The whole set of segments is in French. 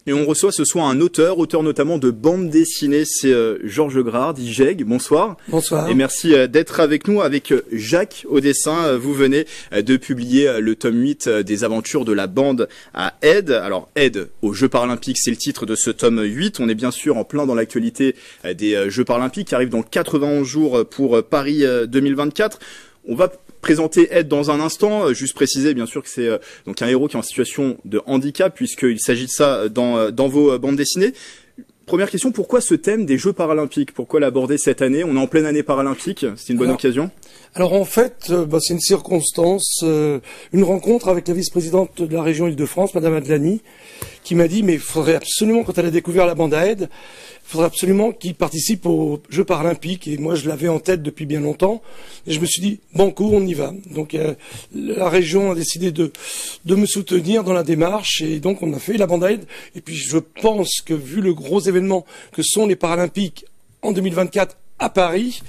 Et on reçoit ce soir un auteur notamment de bande dessinée, c'est Georges Grard, dit Jeg. Bonsoir. Bonsoir. Et merci d'être avec nous, avec Jacques au dessin. Vous venez de publier le tome 8 des aventures de la bande à Aide. Alors Aide aux Jeux Paralympiques, c'est le titre de ce tome 8. On est bien sûr en plein dans l'actualité des Jeux Paralympiques qui arrivent dans 91 jours pour Paris 2024. On va présenter Aide dans un instant, juste préciser bien sûr que c'est donc un héros qui est en situation de handicap puisqu'il s'agit de ça dans vos bandes dessinées. Première question, pourquoi ce thème des Jeux Paralympiques? Pourquoi l'aborder cette année? On est en pleine année paralympique, c'est une bonne occasion? Alors en fait, c'est une circonstance, une rencontre avec la vice-présidente de la région Île-de-France, Madame Adlani, qui m'a dit, mais il faudrait absolument, quand elle a découvert la bande à Aide, il faudrait absolument qu'il participe aux Jeux Paralympiques. Et moi, je l'avais en tête depuis bien longtemps. Et je me suis dit, banco, on y va. Donc la région a décidé de me soutenir dans la démarche. Et donc on a fait la bande à Aide. Et puis je pense que vu le gros événement que sont les Paralympiques en 2024 à Paris,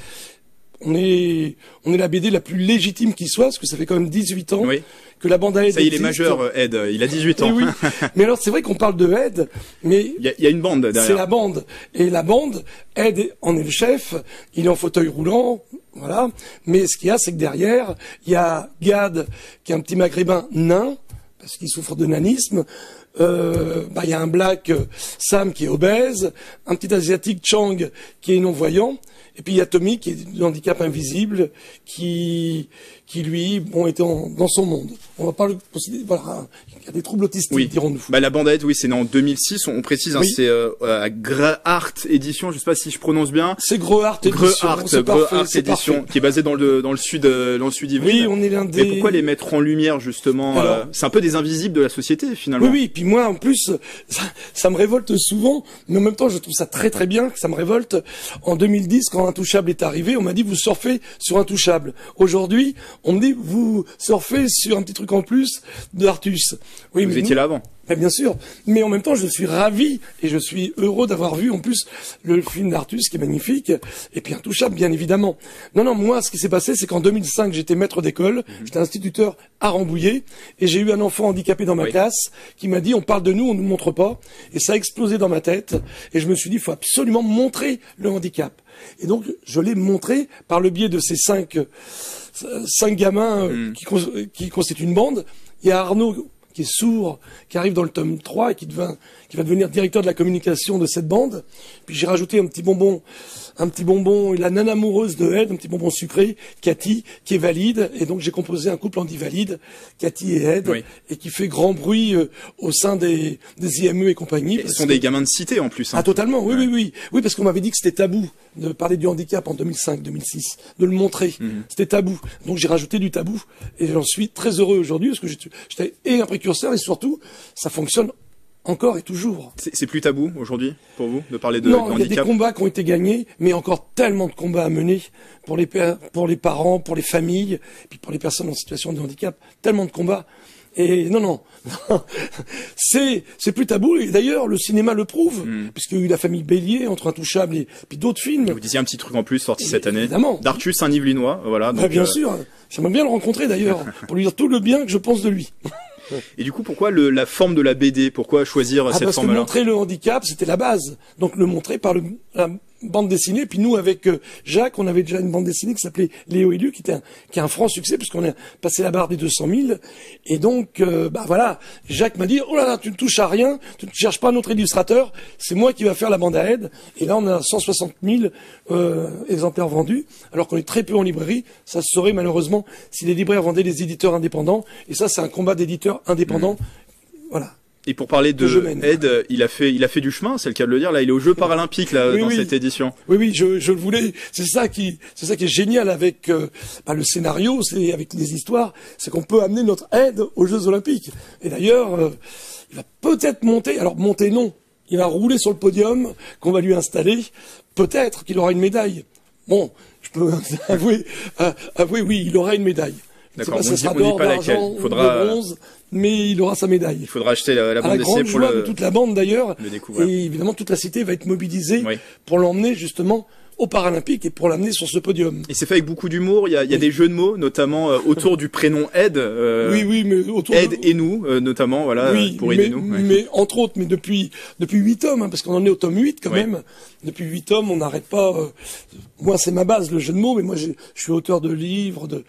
on est la BD la plus légitime qui soit, parce que ça fait quand même 18 ans que la bande à Aide ça y est, il est majeur, Aide, il a 18 ans. Oui. Mais alors c'est vrai qu'on parle de Aide, mais il y a une bande derrière. C'est la bande. Et la bande, Aide en est le chef, il est en fauteuil roulant, voilà. Mais ce qu'il y a, c'est que derrière, il y a Gad, qui est un petit maghrébin nain, parce qu'il souffre de nanisme. Il y a un black, Sam, qui est obèse, un petit asiatique, Chang, qui est non-voyant, et puis il y a Tommy, qui est du handicap invisible, qui lui, était dans son monde. On va pas le considérer, voilà, il y a des troubles autistiques, dirons-nous. La bande à Aide, c'est né en 2006, on précise, c'est à Grehart Édition, je sais pas si je prononce bien. C'est Grehart Édition, qui est basé dans le sud Yvelines. Oui, on est l'un des... Et pourquoi les mettre en lumière, justement? C'est un peu des invisibles de la société, finalement. Oui, puis moi, en plus, ça me révolte souvent, mais en même temps, je trouve ça très très bien que ça me révolte. En 2010, quand Intouchable est arrivé, on m'a dit, vous surfez sur Intouchable. Aujourd'hui, on me dit, vous surfez sur un petit truc en plus d'Artus. Oui, vous étiez là avant. Bien sûr, mais en même temps, je suis ravi et je suis heureux d'avoir vu en plus le film d'Artus qui est magnifique, et puis Intouchable, bien évidemment. Non, moi, ce qui s'est passé, c'est qu'en 2005, j'étais maître d'école, j'étais instituteur à Rambouillet, et j'ai eu un enfant handicapé dans ma classe qui m'a dit, on parle de nous, on ne nous montre pas, et ça a explosé dans ma tête, et je me suis dit, il faut absolument montrer le handicap. Et donc, je l'ai montré par le biais de ces cinq gamins qui constituent une bande. Il y a Arnaud, qui est sourd, qui arrive dans le tome 3 et qui va devenir directeur de la communication de cette bande. Puis j'ai rajouté un petit bonbon, la nana amoureuse de Aide, un petit bonbon sucré, Cathy, qui est valide. Et donc j'ai composé un couple anti-valide, Cathy et Aide, et qui fait grand bruit au sein des IME et compagnie. Ce sont des gamins de cité en plus. Ah totalement, oui, parce qu'on m'avait dit que c'était tabou de parler du handicap en 2005-2006, de le montrer. C'était tabou. Donc j'ai rajouté du tabou, et j'en suis très heureux aujourd'hui, parce que j'étais un précurseur, et surtout, ça fonctionne encore et toujours. C'est plus tabou aujourd'hui pour vous de parler de handicap? Non, il y a des combats qui ont été gagnés, mais encore tellement de combats à mener pour les parents, pour les familles, et puis pour les personnes en situation de handicap. Tellement de combats. Et non, c'est plus tabou. Et d'ailleurs, le cinéma le prouve, puisqu'il y a eu La Famille Bélier, Entre Intouchables et puis d'autres films. Vous disiez un petit truc en plus sorti cette année. Évidemment. D'Artus, un Yvelinois, voilà. Donc, bien sûr. J'aimerais bien le rencontrer d'ailleurs, pour lui dire tout le bien que je pense de lui. Et du coup, pourquoi la forme de la BD? Pourquoi choisir cette forme-là? Parce que montrer le handicap, c'était la base. Donc le montrer par la bande dessinée. Puis nous, avec Jacques, on avait déjà une bande dessinée qui s'appelait Léo et Luc, qui est un franc succès, puisqu'on a passé la barre des 200 000. Et donc, voilà, Jacques m'a dit, oh là là, tu ne touches à rien, tu ne cherches pas un autre illustrateur, c'est moi qui va faire la bande à Aide. Et là, on a 160 000 exemplaires vendus, alors qu'on est très peu en librairie. Ça se saurait malheureusement si les libraires vendaient les éditeurs indépendants. Et ça, c'est un combat d'éditeurs indépendants. Voilà. Et pour parler de Aide, il a fait du chemin, c'est le cas de le dire. Là, il est aux Jeux Paralympiques dans cette édition. Oui, je le voulais. C'est ça qui est génial avec le scénario, c'est avec les histoires, c'est qu'on peut amener notre Aide aux Jeux Olympiques. Et d'ailleurs, il va peut-être monter. Alors monter, non. Il va rouler sur le podium qu'on va lui installer. Peut-être qu'il aura une médaille. Bon, je peux avouer, oui, il aura une médaille. D'accord, ça sera d'or, d'argent, de bronze, mais il aura sa médaille. Il faudra acheter la bande dessinée pour de toute la bande d'ailleurs. le découvrir. Et évidemment, toute la cité va être mobilisée pour l'emmener justement aux Paralympiques et pour l'amener sur ce podium. Et c'est fait avec beaucoup d'humour. Il y a des jeux de mots, notamment autour du prénom Ed. Oui, mais autour Ed et nous, notamment, voilà, pour aider nous. Ouais. Mais entre autres, mais depuis 8 tomes, hein, parce qu'on en est au tome 8 quand même. Depuis 8 tomes, on n'arrête pas. Moi, c'est ma base, le jeu de mots, mais moi, je suis auteur de livres, de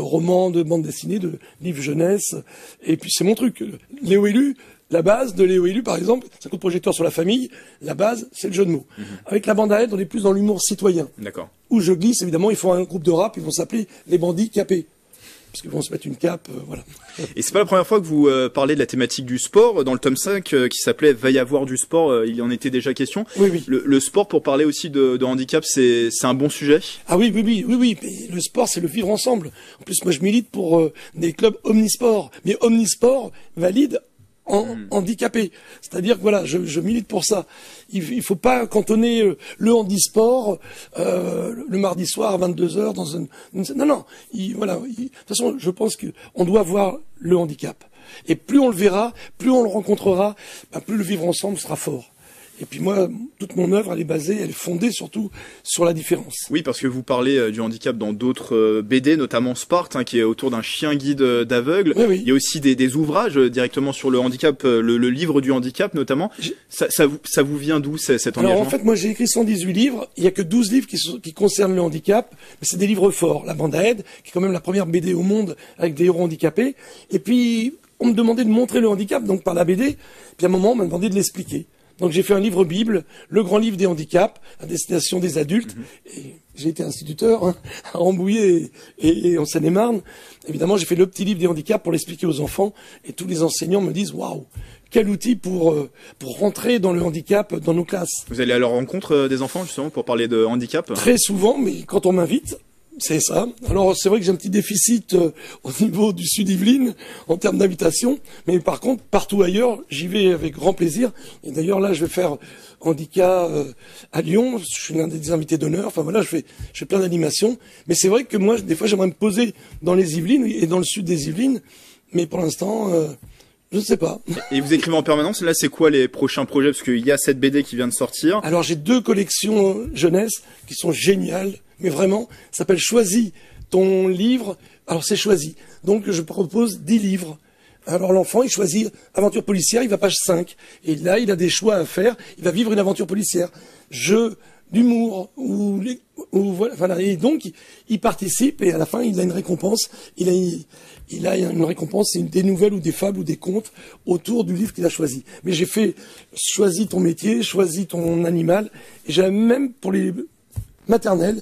romans, de bandes dessinées, de livres jeunesse. Et puis, c'est mon truc. Léo Élu, la base de Léo Élu, par exemple, c'est un coup de projecteur sur la famille. La base, c'est le jeu de mots. Avec la bande à Ed, on est plus dans l'humour citoyen. D'accord. Où je glisse, évidemment, ils font un groupe de rap, ils vont s'appeler les bandits capés. Parce qu'ils vont se mettre une cape, voilà. Et c'est pas la première fois que vous parlez de la thématique du sport. Dans le tome 5, qui s'appelait Va y avoir du sport, il y en était déjà question. Oui. Le sport, pour parler aussi de handicap, c'est un bon sujet. Ah oui. Mais le sport, c'est le vivre ensemble. En plus, moi, je milite pour des clubs omnisport. Mais omnisport valide handicapé. C'est-à-dire que voilà, je milite pour ça. Il faut pas cantonner le handisport le mardi soir à 22h dans une... Non. De toute façon, je pense que on doit voir le handicap. Et plus on le verra, plus on le rencontrera, plus le vivre ensemble sera fort. Et puis moi, toute mon œuvre, elle est fondée surtout sur la différence. Oui, parce que vous parlez du handicap dans d'autres BD, notamment Sparte, qui est autour d'un chien guide d'aveugle. Oui. Il y a aussi des ouvrages directement sur le handicap, le livre du handicap notamment. Ça vous vient d'où cet engagement? Alors en fait, moi j'ai écrit 118 livres, il y a que 12 livres qui concernent le handicap, mais c'est des livres forts. La bande à Ed, qui est quand même la première BD au monde avec des héros handicapés. Et puis, on me demandait de montrer le handicap, donc par la BD, puis à un moment, on m'a demandé de l'expliquer. Donc j'ai fait un livre bible, le grand livre des handicaps, à destination des adultes. Et j'ai été instituteur à Rambouillet et en Seine-et-Marne. Évidemment, j'ai fait le petit livre des handicaps pour l'expliquer aux enfants. Et tous les enseignants me disent, waouh, quel outil pour rentrer dans le handicap dans nos classes. Vous allez à leur rencontre des enfants justement pour parler de handicap? Très souvent, mais quand on m'invite, c'est ça. Alors c'est vrai que j'ai un petit déficit au niveau du Sud-Yvelines en termes d'invitation, mais par contre partout ailleurs j'y vais avec grand plaisir. Et d'ailleurs là je vais faire handicap à Lyon, je suis l'un des invités d'honneur. Enfin voilà, je fais plein d'animations. Mais c'est vrai que moi des fois j'aimerais me poser dans les Yvelines et dans le sud des Yvelines, mais pour l'instant je ne sais pas. Et vous écrivez en permanence. Là, c'est quoi les prochains projets? Parce qu'il y a cette BD qui vient de sortir. Alors, j'ai 2 collections jeunesse qui sont géniales. Mais vraiment, ça s'appelle Choisis ton livre. Alors, c'est choisi. Donc, je propose 10 livres. Alors, l'enfant, il choisit aventure policière, il va page 5. Et là, il a des choix à faire. Il va vivre une aventure policière. Jeu d'humour, voilà. Et donc, il participe et à la fin, il a une récompense. Il a une récompense, c'est des nouvelles ou des fables ou des contes autour du livre qu'il a choisi. Mais j'ai fait choisis ton métier, choisis ton animal. Et j'ai même pour les maternelles,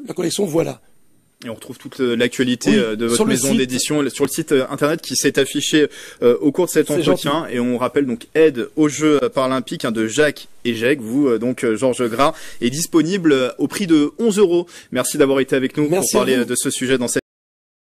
la collection Voilà. Et on retrouve toute l'actualité de votre maison d'édition sur le site internet qui s'est affiché au cours de cet entretien. Gentil. Et on rappelle donc Ed aux Jeux paralympiques de Jacques et Jacques. Vous, donc Georges Gras, est disponible au prix de 11 €. Merci d'avoir été avec nous pour parler de ce sujet dans cette